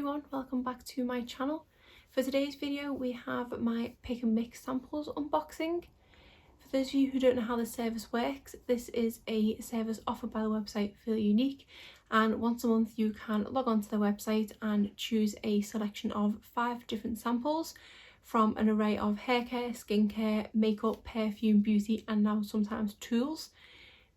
everyone, welcome back to my channel. For today's video we have my pick and mix samples unboxing. For those of you who don't know how this service works, this is a service offered by the website Feel Unique, and once a month you can log on to their website and choose a selection of 5 different samples from an array of hair care, skincare, makeup, perfume, beauty and now sometimes tools.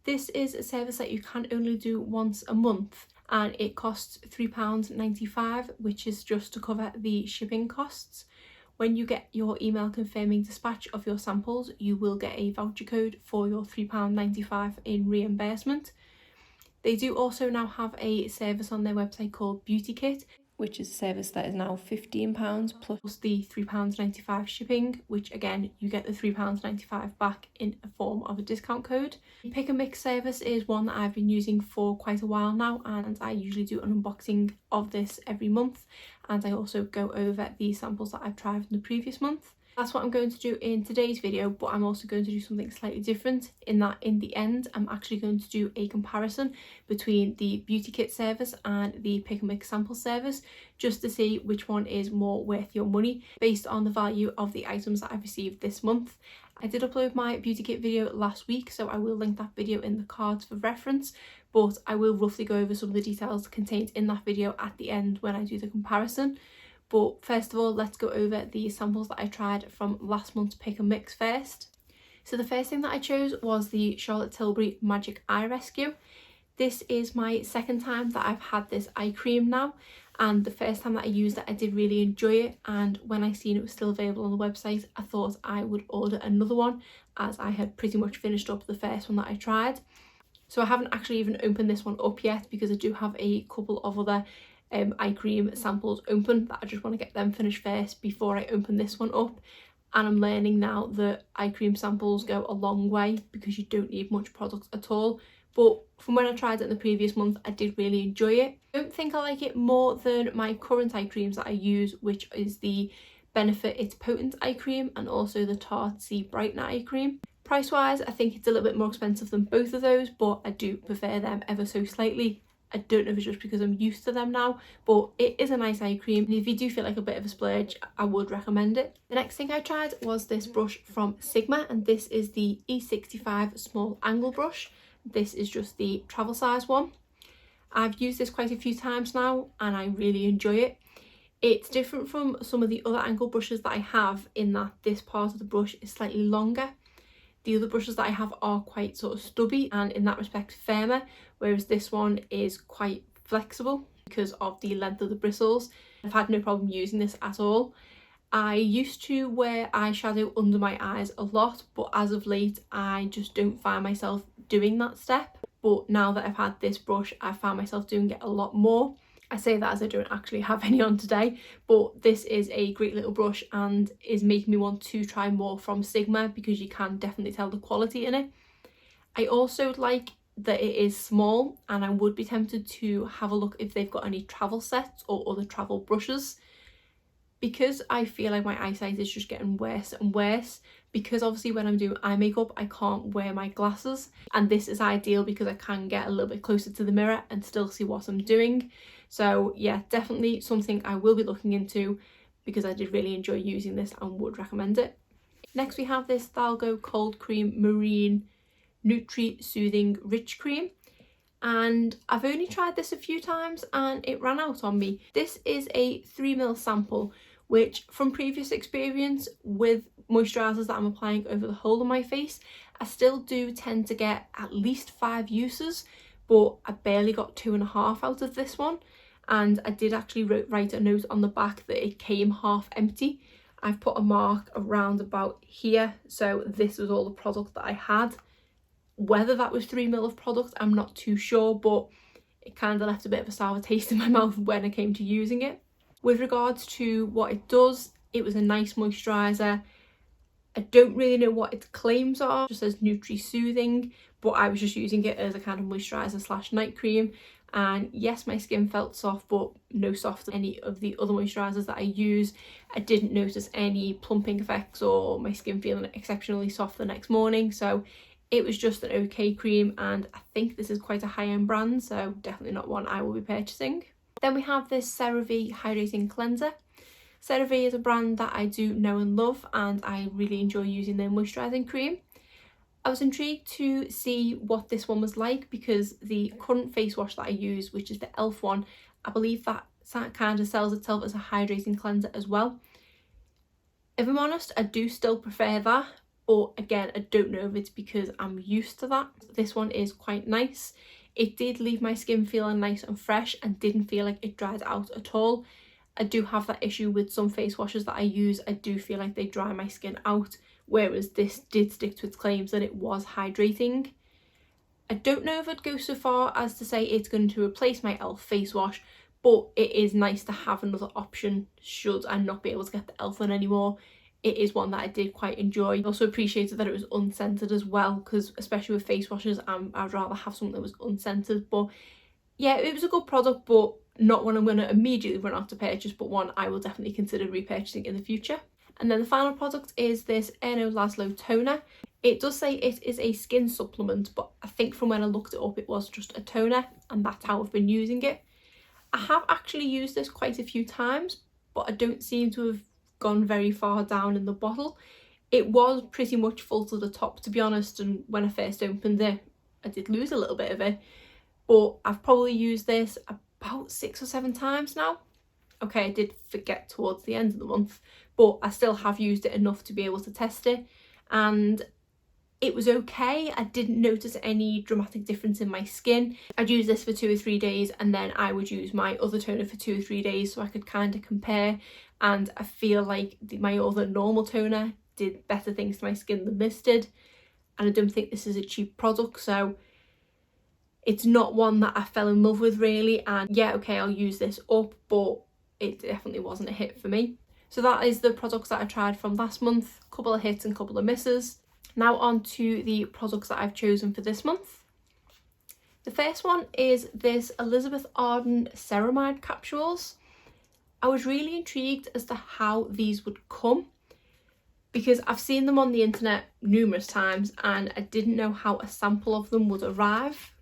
This is a service that you can only do once a month, and it costs £3.95, which is just to cover the shipping costs. When you get your email confirming dispatch of your samples, you will get a voucher code for your £3.95 in reimbursement. They do also now have a service on their website called Beauty Kit, which is a service that is now £15 plus the £3.95 shipping, which again you get the £3.95 back in a form of a discount code. The pick and mix service is one that I've been using for quite a while now, and I usually do an unboxing of this every month, and I also go over the samples that I've tried from the previous month. That's what I'm going to do in today's video, but I'm also going to do something slightly different in that in the end I'm actually going to do a comparison between the Beauty Kit service and the pick and mix sample service, just to see which one is more worth your money based on the value of the items that I've received this month. I did upload my Beauty Kit video last week, so I will link that video in the cards for reference, but I will roughly go over some of the details contained in that video at the end when I do the comparison. But first of all, let's go over the samples that I tried from last month's pick and mix first. So the first thing that I chose was the Charlotte Tilbury Magic Eye Rescue. This is my second time that I've had this eye cream now, and the first time that I used it I did really enjoy it, and when I seen it was still available on the website I thought I would order another one, as I had pretty much finished up the first one that I tried. So I haven't actually even opened this one up yet because I do have a couple of other eye cream samples open that I just want to get them finished first before I open this one up. And I'm learning now that eye cream samples go a long way because you don't need much product at all, but from when I tried it in the previous month I did really enjoy it. I don't think I like it more than my current eye creams that I use, which is the Benefit It's Potent eye cream and also the Tartsy Brightener eye cream. Price wise I think it's a little bit more expensive than both of those, but I do prefer them ever so slightly. I don't know if it's just because I'm used to them now, but it is a nice eye cream, and if you do feel like a bit of a splurge I would recommend it. The next thing I tried was this brush from Sigma, and this is the E65 small angle brush. This is just the travel size one. I've used this quite a few times now and I really enjoy it. It's different from some of the other angle brushes that I have in that this part of the brush is slightly longer. The other brushes that I have are quite sort of stubby and in that respect firmer, whereas this one is quite flexible because of the length of the bristles. I've had no problem using this at all. I used to wear eyeshadow under my eyes a lot, but as of late I just don't find myself doing that step. But now that I've had this brush I've found myself doing it a lot more. I say that as I don't actually have any on today, but this is a great little brush and is making me want to try more from Sigma because you can definitely tell the quality in it. I also like that it is small, and I would be tempted to have a look if they've got any travel sets or other travel brushes, because I feel like my eyesight is just getting worse and worse, because obviously when I'm doing eye makeup I can't wear my glasses, and this is ideal because I can get a little bit closer to the mirror and still see what I'm doing. So yeah, definitely something I will be looking into because I did really enjoy using this and would recommend it. Next we have this Thalgo Cold Cream Marine Nutri Soothing Rich Cream, and I've only tried this a few times and it ran out on me. This is a 3ml sample, which from previous experience with moisturisers that I'm applying over the whole of my face, I still do tend to get at least 5 uses, but I barely got 2.5 out of this one. And I did actually write a note on the back that it came half empty. I've put a mark around about here, so this was all the product that I had. Whether that was 3ml of product I'm not too sure, but it kind of left a bit of a sour taste in my mouth when I came to using it. With regards to what it does, it was a nice moisturiser. I don't really know what its claims are, it just says Nutri Soothing, but I was just using it as a kind of moisturiser slash night cream. And yes, my skin felt soft, but no softer than any of the other moisturisers that I use. I didn't notice any plumping effects or my skin feeling exceptionally soft the next morning, so it was just an okay cream, and I think this is quite a high-end brand, so definitely not one I will be purchasing. Then we have this CeraVe Hydrating Cleanser. CeraVe is a brand that I do know and love, and I really enjoy using their moisturising cream. I was intrigued to see what this one was like because the current face wash that I use, which is the e.l.f. one, I believe that kind of sells itself as a hydrating cleanser as well. If I'm honest, I do still prefer that, but again, I don't know if it's because I'm used to that. This one is quite nice. It did leave my skin feeling nice and fresh and didn't feel like it dried out at all. I do have that issue with some face washes that I use. I do feel like they dry my skin out, whereas this did stick to its claims that it was hydrating. I don't know if I'd go so far as to say it's going to replace my e.l.f. face wash, but it is nice to have another option should I not be able to get the e.l.f. one anymore. It is one that I did quite enjoy. I also appreciated that it was unscented as well, because especially with face washes, I'd rather have something that was unscented. But yeah, it was a good product, but not one I'm going to immediately run out to purchase, but one I will definitely consider repurchasing in the future. And then the final product is this Erno Laszlo toner. It does say it is a skin supplement, but I think from when I looked it up, it was just a toner, and that's how I've been using it. I have actually used this quite a few times, but I don't seem to have gone very far down in the bottle. It was pretty much full to the top, to be honest, and when I first opened it, I did lose a little bit of it. But I've probably used this about 6 or 7 times now. Okay, I did forget towards the end of the month, but I still have used it enough to be able to test it, and it was okay. I didn't notice any dramatic difference in my skin. I'd use this for 2 or 3 days, and then I would use my other toner for 2 or 3 days so I could kind of compare, and I feel like my other normal toner did better things to my skin than this did. And I don't think this is a cheap product, so it's not one that I fell in love with really. And yeah, okay, I'll use this up, but it definitely wasn't a hit for me. So that is the products that I tried from last month. A couple of hits and a couple of misses. Now on to the products that I've chosen for this month. The first one is this Elizabeth Arden Ceramide capsules. I was really intrigued as to how these would come, because I've seen them on the internet numerous times and I didn't know how a sample of them would arrive,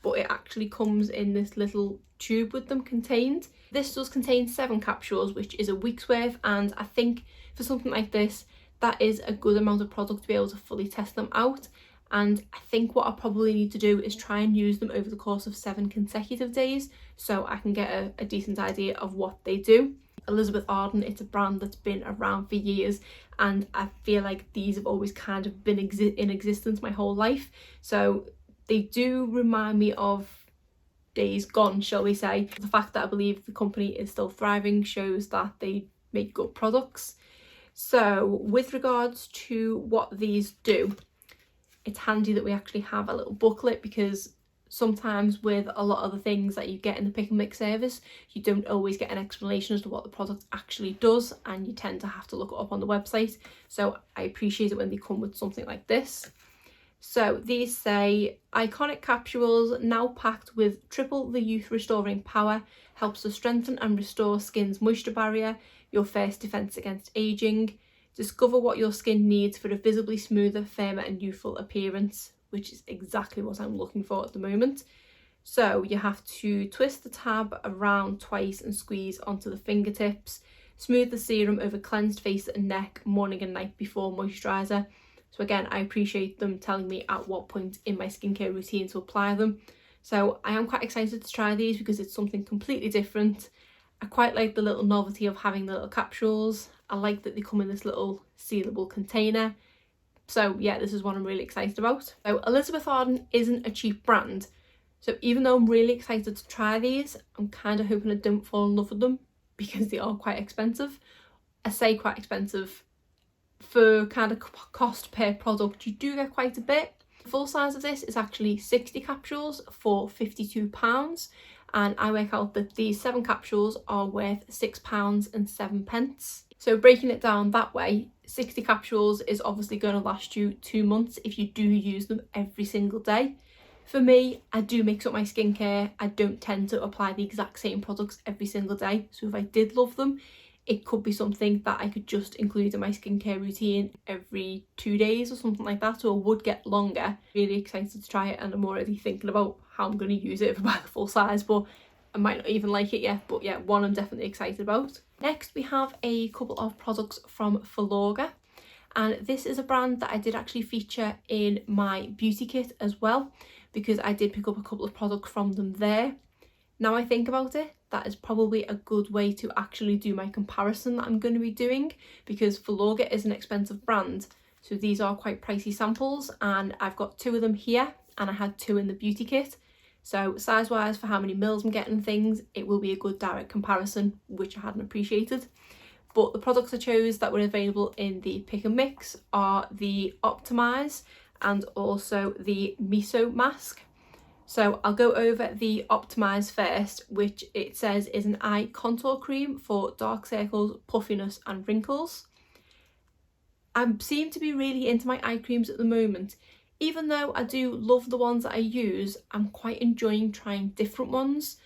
but it actually comes in this little tube with them contained. This does contain 7 capsules, which is a week's worth, and I think for something like this, that is a good amount of product to be able to fully test them out. And I think what I probably need to do is try and use them over the course of 7 consecutive days so I can get a decent idea of what they do. Elizabeth Arden, it's a brand that's been around for years, and I feel like these have always kind of been in existence my whole life. So they do remind me of days gone, shall we say. The fact that I believe the company is still thriving shows that they make good products. So with regards to what these do, it's handy that we actually have a little booklet, because sometimes with a lot of the things that you get in the pick and mix service, you don't always get an explanation as to what the product actually does, and you tend to have to look it up on the website. So I appreciate it when they come with something like this. So these say, iconic capsules now packed with triple the youth restoring power, helps to strengthen and restore skin's moisture barrier, your first defense against aging. Discover what your skin needs for a visibly smoother, firmer and youthful appearance, which is exactly what I'm looking for at the moment. So you have to twist the tab around twice and squeeze onto the fingertips. Smooth the serum over cleansed face and neck morning and night before moisturiser. So again, I appreciate them telling me at what point in my skincare routine to apply them. So I am quite excited to try these because it's something completely different. I quite like the little novelty of having the little capsules. I like that they come in this little sealable container. So yeah, this is one I'm really excited about. So Elizabeth Arden isn't a cheap brand. So even though I'm really excited to try these, I'm kind of hoping I don't fall in love with them because they are quite expensive. I say quite expensive. For kind of cost per product, you do get quite a bit. The full size of this is actually 60 capsules for £52, and I work out that these 7 capsules are worth £6.07. So breaking it down that way, 60 capsules is obviously going to last you 2 months if you do use them every single day. For me, I do mix up my skincare. I don't tend to apply the exact same products every single day, so if I did love them, it could be something that I could just include in my skincare routine every 2 days or something like that, or would get longer. Really excited to try it, and I'm already thinking about how I'm going to use it if I buy the full size, but I might not even like it yet, but yeah, one I'm definitely excited about. Next we have a couple of products from Filorga, and this is a brand that I did actually feature in my beauty kit as well, because I did pick up a couple of products from them there. Now I think about it, that is probably a good way to actually do my comparison that I'm going to be doing, because Filorga is an expensive brand, so these are quite pricey samples, and I've got 2 of them here and I had 2 in the beauty kit. So size wise, for how many mils I'm getting things, it will be a good direct comparison, which I hadn't appreciated. But the products I chose that were available in the pick and mix are the Optimize and also the Miso mask. So I'll go over the Optimize first, which it says is an eye contour cream for dark circles, puffiness and wrinkles. I seem to be really into my eye creams at the moment. Even though I do love the ones that I use, I'm quite enjoying trying different ones.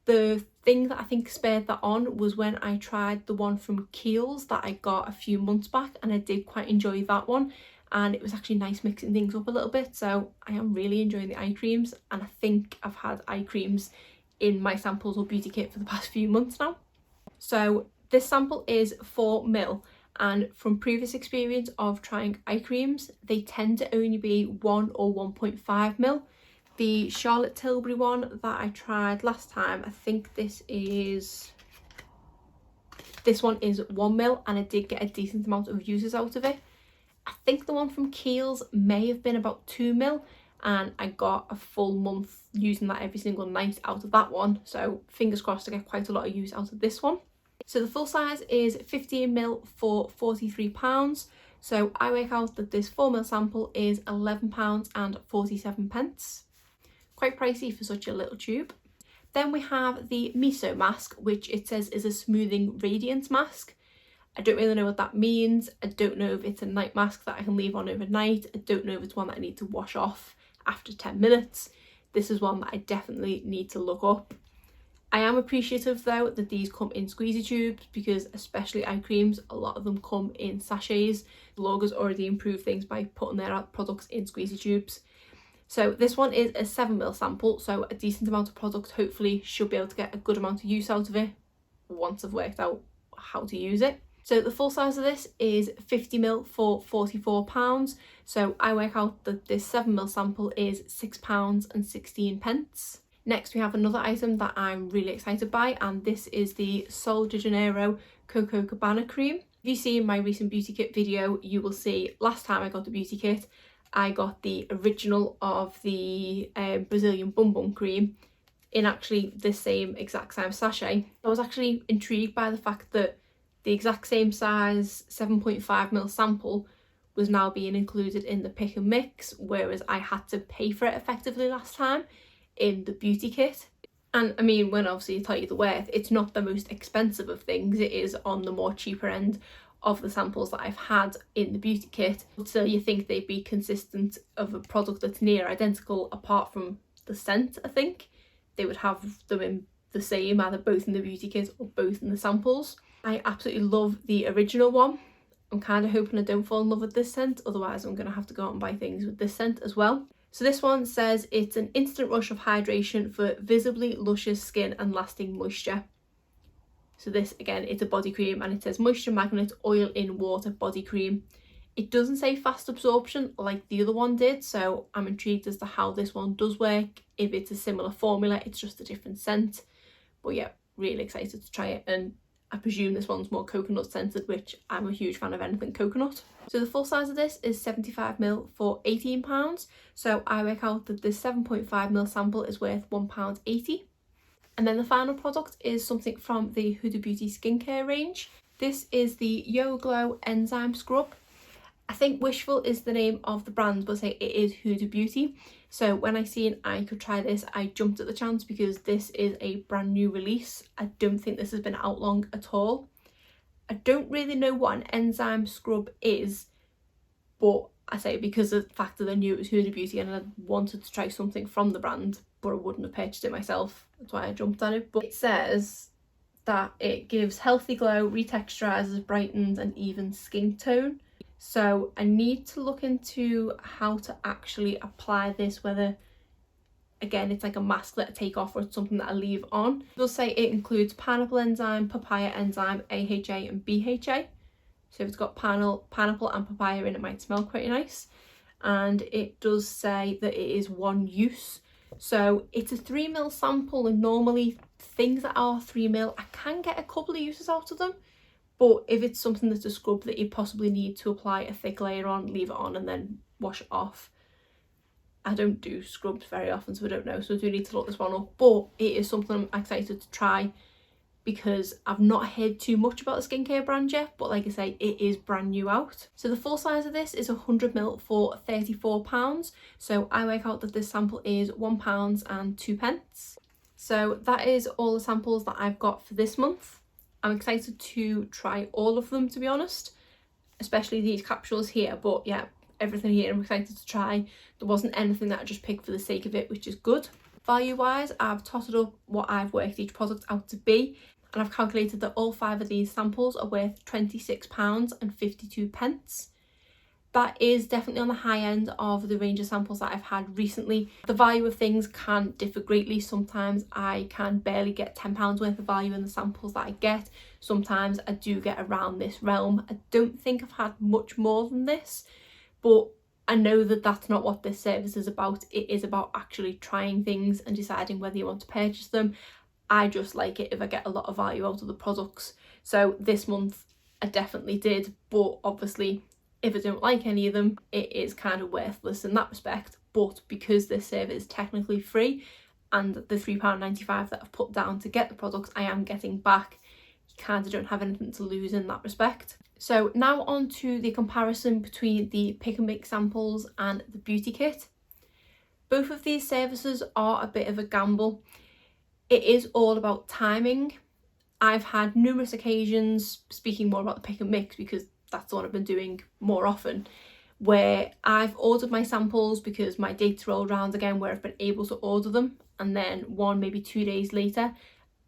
The thing that I think spurred that on was when I tried the one from Kiehl's that I got a few months back, and I did quite enjoy that one, and it was actually nice mixing things up a little bit. So I am really enjoying the eye creams, and I think I've had eye creams in my samples or beauty kit for the past few months now. So this sample is 4 ml, and from previous experience of trying eye creams, they tend to only be 1 or 1.5 ml. The Charlotte Tilbury one that I tried last time, I think this one is 1 ml, and I did get a decent amount of uses out of it. I think the one from Kiehl's may have been about 2 ml, and I got a full month using that every single night out of that one, so fingers crossed I get quite a lot of use out of this one. So the full size is 15 ml for £43, so I work out that this 4 ml sample is £11.47. Quite pricey for such a little tube. Then we have the Miso mask, which it says is a smoothing radiance mask. I don't really know what that means. I don't know if it's a night mask that I can leave on overnight. I don't know if it's one that I need to wash off after 10 minutes. This is one that I definitely need to look up. I am appreciative though that these come in squeezy tubes, because especially eye creams, a lot of them come in sachets. Filorga's already improved things by putting their products in squeezy tubes. So this one is a 7 ml sample, so a decent amount of product. Hopefully should be able to get a good amount of use out of it once I've worked out how to use it. So the full size of this is 50 ml for £44, so I work out that this 7 ml sample is £6.16. Next we have another item that I'm really excited by, and this is the Sol de Janeiro Coco Cabana cream. If you see in my recent beauty kit video, you will see last time I got the beauty kit, I got the original of the Brazilian Bum Bum cream in actually the same exact size sachet. I was actually intrigued by the fact that the exact same size 7.5 ml sample was now being included in the pick and mix, whereas I had to pay for it effectively last time in the beauty kit. And I mean, when obviously you tell you the worth, it's not the most expensive of things, it is on the more cheaper end of the samples that I've had in the beauty kit. So you think they'd be consistent of a product that's near identical, apart from the scent. I think they would have them in the same, either both in the beauty kit or both in the samples. I absolutely love the original one. I'm kind of hoping I don't fall in love with this scent, otherwise I'm going to have to go out and buy things with this scent as well. So this one says it's an instant rush of hydration for visibly luscious skin and lasting moisture. So this, again, it's a body cream, and it says Moisture Magnet Oil in Water Body Cream. It doesn't say fast absorption like the other one did, so I'm intrigued as to how this one does work. If it's a similar formula, it's just a different scent. But yeah, really excited to try it, and I presume this one's more coconut scented, which I'm a huge fan of anything coconut. So the full size of this is 75 ml for £18, so I work out that this 7.5 ml sample is worth £1.80. And then the final product is something from the Huda Beauty skincare range. This is the Yo Glow Enzyme Scrub. I think Wishful is the name of the brand, but say it is Huda Beauty. So when I seen I could try this, I jumped at the chance, because this is a brand new release. I don't think this has been out long at all. I don't really know what an enzyme scrub is, but I say because of the fact that I knew it was Huda Beauty and I wanted to try something from the brand, but I wouldn't have purchased it myself. That's why I jumped at it. But it says that it gives healthy glow, retexturizes, brightens and evens skin tone. So I need to look into how to actually apply this, whether again, it's like a mask that I take off or it's something that I leave on. It does say it includes pineapple enzyme, papaya enzyme, AHA and BHA. So if it's got pineapple and papaya in, it might smell pretty nice. And it does say that it is one use. So it's a 3ml sample, and normally things that are 3ml, I can get a couple of uses out of them. But if it's something that's a scrub that you possibly need to apply a thick layer on, leave it on and then wash it off. I don't do scrubs very often, so I don't know, so I do need to look this one up. But it is something I'm excited to try because I've not heard too much about the skincare brand yet, but like I say, it is brand new out. So the full size of this is 100ml for £34. So I work out that this sample is £1 and 2p. So that is all the samples that I've got for this month. I'm excited to try all of them, to be honest, especially these capsules here. But yeah, everything here I'm excited to try. There wasn't anything that I just picked for the sake of it, which is good. Value wise, I've totted up what I've worked each product out to be, and I've calculated that all 5 of these samples are worth £26 and 52p. That is definitely on the high end of the range of samples that I've had recently. The value of things can differ greatly. Sometimes I can barely get £10 worth of value in the samples that I get. Sometimes I do get around this realm. I don't think I've had much more than this, but I know that that's not what this service is about. It is about actually trying things and deciding whether you want to purchase them. I just like it if I get a lot of value out of the products. So this month I definitely did, but obviously if I don't like any of them, it is kind of worthless in that respect. But because this service is technically free and the £3.95 that I've put down to get the products I am getting back, you kind of don't have anything to lose in that respect. So now on to the comparison between the pick and mix samples and the beauty kit. Both of these services are a bit of a gamble. It is all about timing. I've had numerous occasions, speaking more about the pick and mix because that's what I've been doing more often, where I've ordered my samples because my dates rolled around again where I've been able to order them, and then 1, maybe 2 days later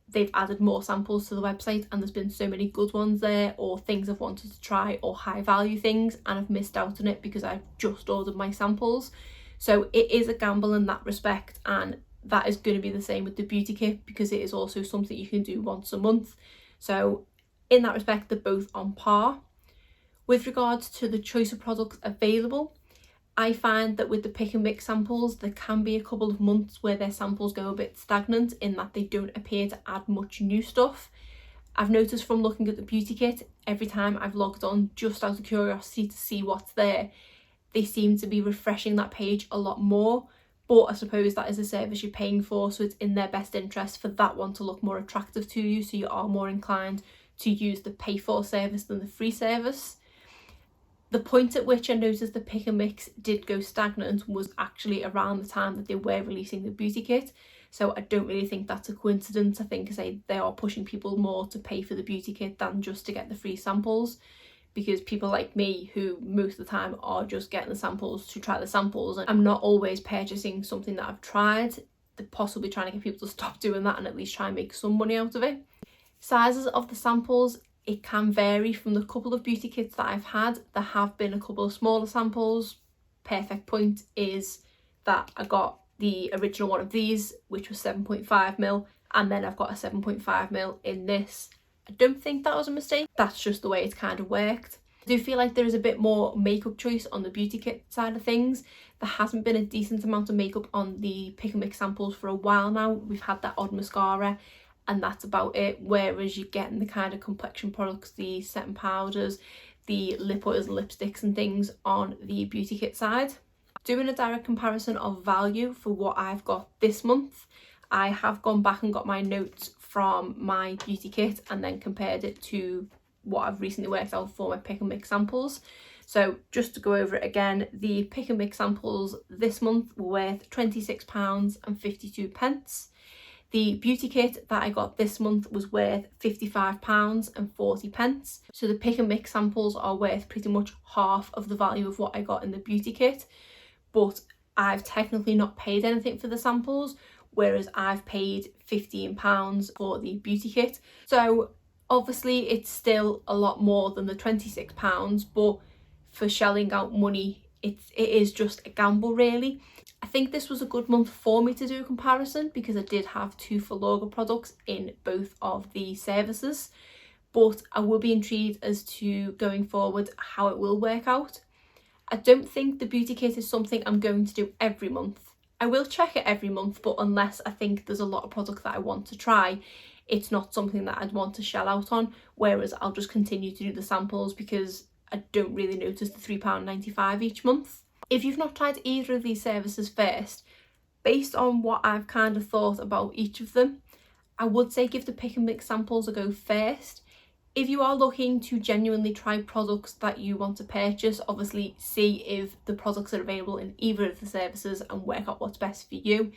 they've added more samples to the website and there's been so many good ones there, or things I've wanted to try, or high value things, and I've missed out on it because I've just ordered my samples. So it is a gamble in that respect, and that is going to be the same with the beauty kit because it is also something you can do once a month. So in that respect, they're both on par. With regards to the choice of products available, I find that with the pick and mix samples, there can be a couple of months where their samples go a bit stagnant in that they don't appear to add much new stuff. I've noticed from looking at the beauty kit, every time I've logged on just out of curiosity to see what's there, they seem to be refreshing that page a lot more. But I suppose that is a service you're paying for, so it's in their best interest for that one to look more attractive to you, so you are more inclined to use the pay for service than the free service. The point at which I noticed the pick and mix did go stagnant was actually around the time that they were releasing the beauty kit. So I don't really think that's a coincidence. I think they are pushing people more to pay for the beauty kit than just to get the free samples, because people like me, who most of the time are just getting the samples to try the samples, and I'm not always purchasing something that I've tried, they're possibly trying to get people to stop doing that and at least try and make some money out of it. Sizes of the samples, it can vary from the couple of beauty kits that I've had. There have been a couple of smaller samples. Perfect point is that I got the original one of these, which was 7.5ml, and then I've got a 7.5ml in this. I don't think that was a mistake. That's just the way it's kind of worked. I do feel like there is a bit more makeup choice on the beauty kit side of things. There hasn't been a decent amount of makeup on the pick and mix samples for a while now. We've had that odd mascara and that's about it, whereas you're getting the kind of complexion products, the setting powders, the lip oils and lipsticks and things on the beauty kit side. Doing a direct comparison of value for what I've got this month, I have gone back and got my notes from my beauty kit and then compared it to what I've recently worked out for my pick and mix samples. So just to go over it again, the pick and mix samples this month were worth £26 and 52p. The beauty kit that I got this month was worth £55 and 40p. So the pick and mix samples are worth pretty much half of the value of what I got in the beauty kit, but I've technically not paid anything for the samples, whereas I've paid £15 for the beauty kit. So obviously it's still a lot more than the £26, but for shelling out money, it is just a gamble really. I think this was a good month for me to do a comparison because I did have 2 Filorga products in both of the services, but I will be intrigued as to going forward how it will work out. I don't think the beauty kit is something I'm going to do every month. I will check it every month, but unless I think there's a lot of product that I want to try, it's not something that I'd want to shell out on, whereas I'll just continue to do the samples because I don't really notice the £3.95 each month. If you've not tried either of these services first, based on what I've kind of thought about each of them, I would say give the pick and mix samples a go first. If you are looking to genuinely try products that you want to purchase, obviously see if the products are available in either of the services and work out what's best for you.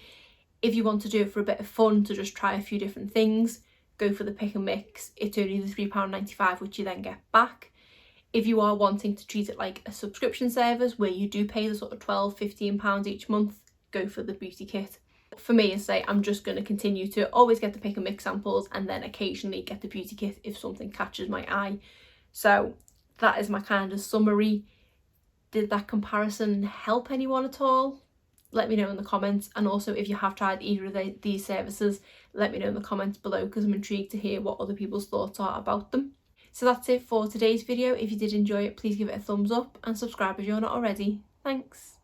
If you want to do it for a bit of fun, to just try a few different things, go for the pick and mix. It's only the £3.95 which you then get back. If you are wanting to treat it like a subscription service where you do pay the sort of £12–15 each month, go for the beauty kit. For me, as I say, I'm just going to continue to always get the pick and mix samples and then occasionally get the beauty kit if something catches my eye. So that is my kind of summary. Did that comparison help anyone at all? Let me know in the comments, and also if you have tried either of these services, let me know in the comments below because I'm intrigued to hear what other people's thoughts are about them. So that's it for today's video. If you did enjoy it, please give it a thumbs up and subscribe if you're not already. Thanks.